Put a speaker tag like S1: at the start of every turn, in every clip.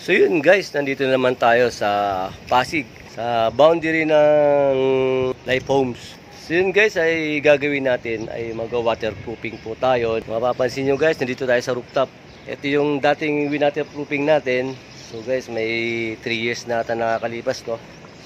S1: So yun guys, nandito naman tayo sa Pasig, sa boundary ng Life Homes. So yun guys, ay gagawin natin ay mag-waterproofing po tayo. Mapapansin nyo guys, nandito tayo sa rooftop. Ito yung dating waterproofing natin. So guys, may 3 years na ata nakakalipas to.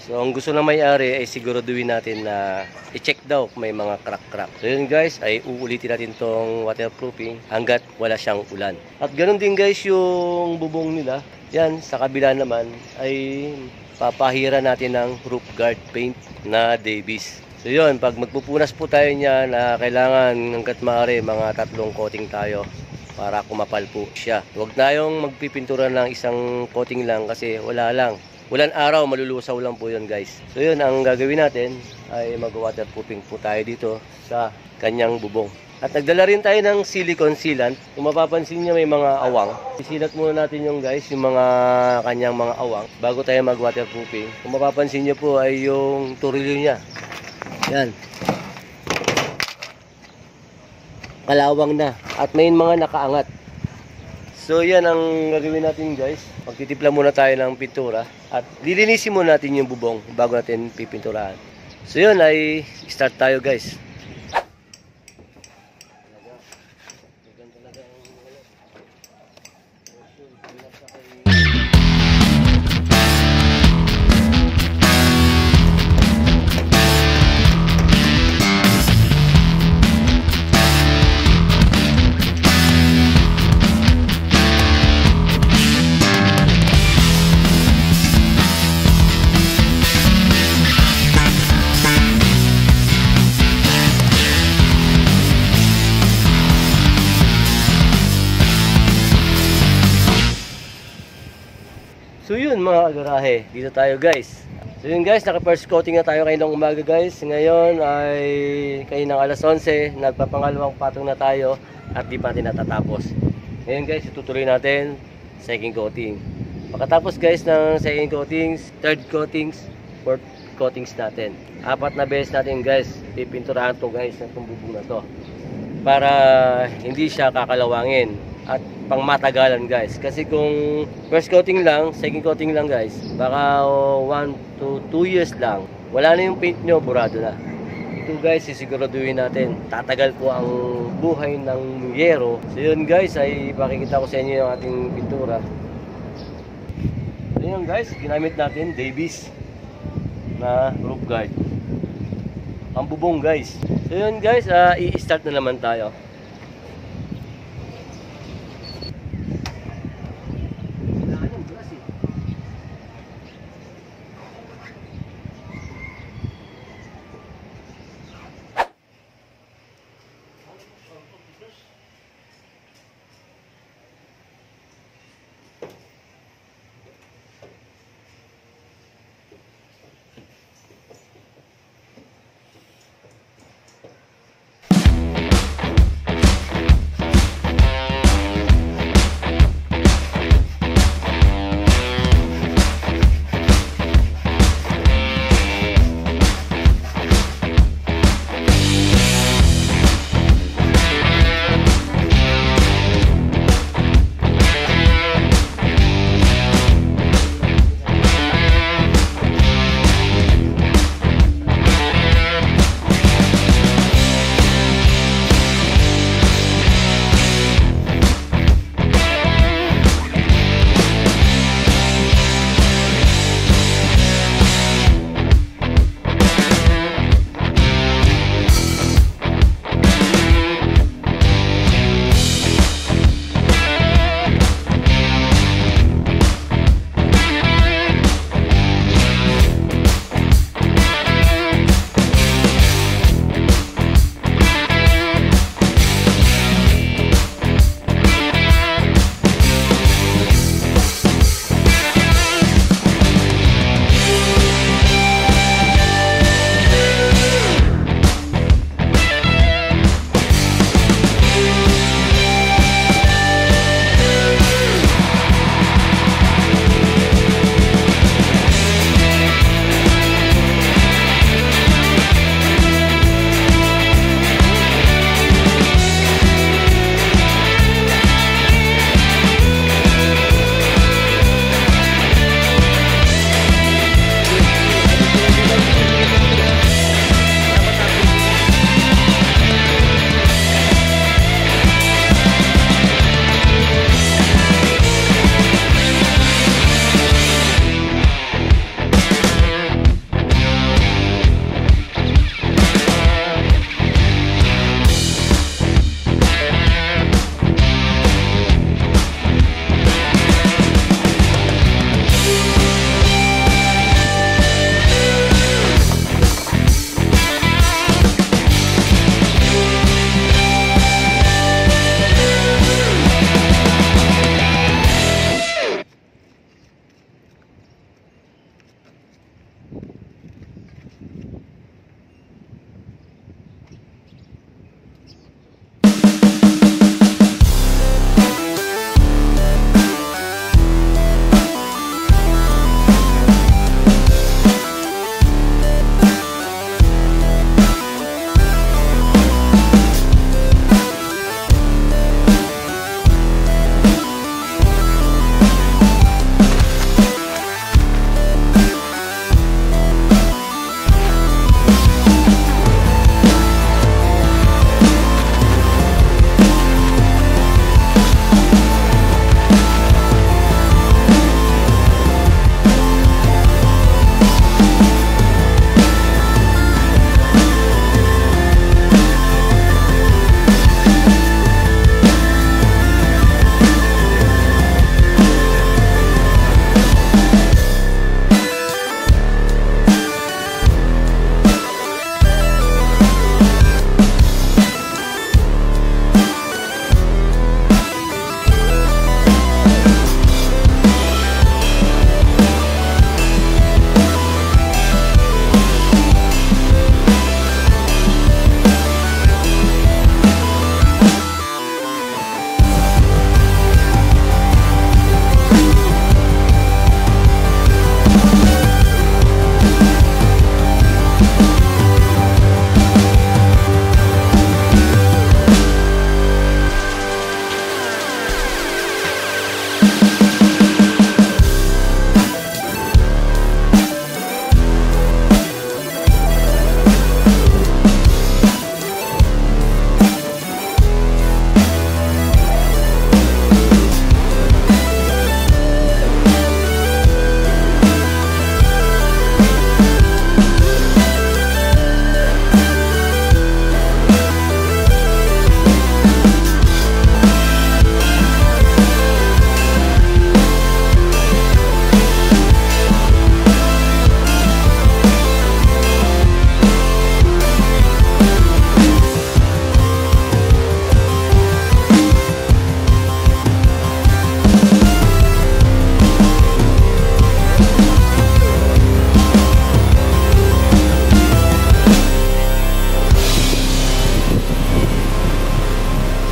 S1: So ang gusto ng may-ari ay siguraduhin natin na i-check daw kung may mga crack-crack. So yun guys, ay uulitin natin tong waterproofing hanggat wala siyang ulan. At ganoon din guys yung bubong nila. Yan, sa kabila naman ay papahira natin ng roof guard paint na Davis. So yun, pag magpupunas po tayo niya na kailangan hanggat maaari mga 3 coating tayo para kumapal po siya. Huwag na yung magpipintura ng isang coating lang kasi wala lang. Walang araw, malulusaw lang po yun guys. So yun, ang gagawin natin ay mag-waterproofing po tayo dito sa kanyang bubong. At nagdala rin tayo ng silicone sealant. Kung mapapansin nyo may mga awang. Isilat muna natin yung guys, yung mga kanyang mga awang bago tayo mag-waterproofing. Kung mapapansin nyo po ay yung turilyo niya. Yan. Kalawang na. At may mga nakaangat. So yan ang gagawin natin guys. Magtitimpla muna tayo ng pintura. At lilinisin muna natin yung bubong bago natin pipinturahan. So yun ay start tayo guys. So yun mga garahe, dito tayo guys. So yun guys, naka-first coating na tayo kaninang umaga guys. Ngayon ay kaninang alas 11, nagpapangalawang patong na tayo at di pa natin natatapos. Ngayon guys, itutuloy natin second coating. Pagkatapos guys ng second coatings, third coatings, fourth coatings natin. 4 na beses natin guys, pipinturahan to guys ng bubong na to. Para hindi siya kakalawangin. At pang matagalan guys, kasi kung first coating lang, second coating lang guys, baka 1 to 2 years lang, wala na yung paint nyo, burado na. Ito guys, sisiguraduhin natin, tatagal po ang buhay ng yero. So yun guys, ay pakikita ko sa inyo yung ating pintura. So yun guys, ginamit natin Davis na roof guard ang bubong guys. So yun guys, i-start na naman tayo.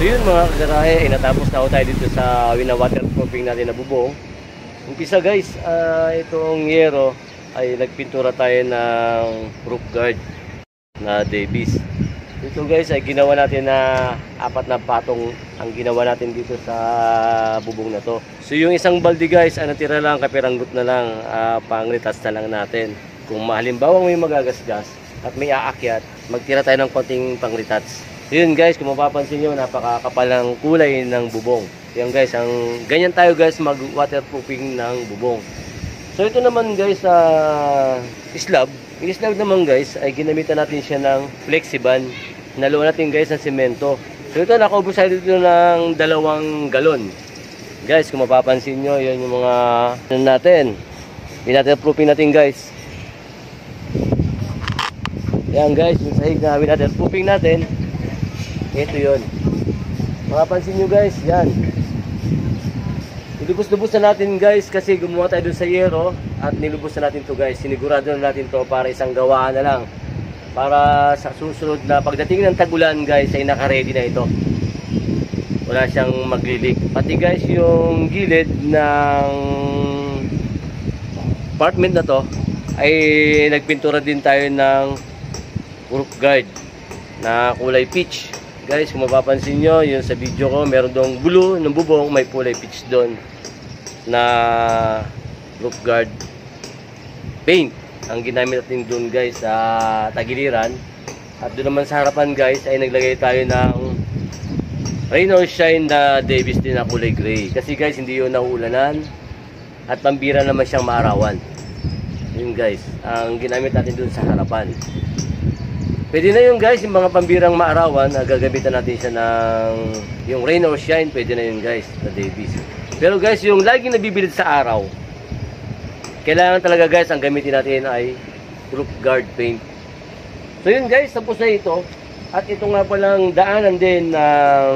S1: yun mga kagarahe, ay natapos na tayo dito sa wina-waterproofing natin na bubong. Umpisa guys, itong yero ay nagpintura tayo ng roof guard na Davis. Ito guys ay ginawa natin na 4 na patong ang ginawa natin dito sa bubong na to. So yung isang balde guys, natira lang, kapiranggot na lang, pang-retouch na lang natin. Kung halimbawa may magagasgas at may aakyat, magtira tayo ng konting pang-retouch. So yun guys, kung mapapansin nyo, napakakapal ng kulay ng bubong. Yan guys, ganyan tayo guys mag-waterproofing ng bubong. So ito naman guys, slab. Yung slab naman guys, ay ginamitan natin siya ng flexiban. Naluan natin guys ng semento. So ito, nakaubos tayo dito ng 2 galon. Guys, kung mapapansin nyo, yun yung mga natin. Waterproofing natin guys. Yan guys, yung sahig na waterproofing natin. Ito yun. Mapapansin nyo guys, yan. Nilubos-lubos na natin guys kasi gumawa tayo dun sa yero at nilubos na natin to guys. Sinigurado na natin to para isang gawaan na lang. Para sa susunod na pagdating ng tagulan guys ay naka-ready na ito. Wala siyang maglilik. Pati guys yung gilid ng apartment na to ay nagpintura din tayo ng roof guard na kulay peach. Guys, kung mapapansin nyo, yun sa video ko, meron doong blue ng bubong, may kulay peach doon na roof guard paint. Ang ginamit natin doon guys sa tagiliran. At doon naman sa harapan guys, ay naglagay tayo ng rain or shine na Davis din na kulay gray. Kasi guys, hindi yun nauulanan at pambira naman siyang maarawan. Yun guys, ang ginamit natin doon sa harapan. Pwede na yun guys, yung mga pambirang maarawan, gagamitan natin siya ng yung rain or shine, pwede na yun guys, na Davis. Pero guys, yung laging nabibilid sa araw, kailangan talaga guys, ang gamitin natin ay roof guard paint. So yun guys, tapos na ito. At ito nga palang daanan din ng,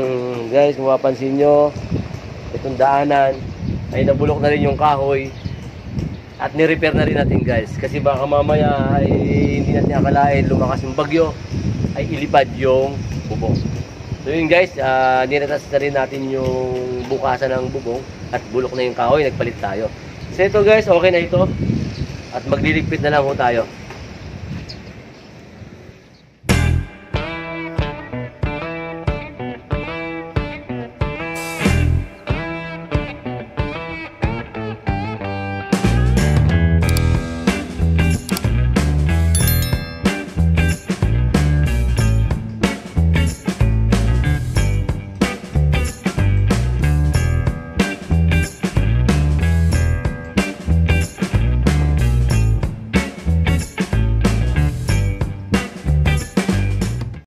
S1: guys, kung mapapansin nyo, itong daanan, ay nabulok na rin yung kahoy. At ni-repair na rin natin guys. Kasi baka mamaya ay hindi natin akalain lumakas yung bagyo ay ilipad yung bubong. So yun guys, niretas na rin natin yung bukasan ng bubong at bulok na yung kahoy, nagpalit tayo. So ito guys, okay na ito. At magliligpit na lang ho tayo.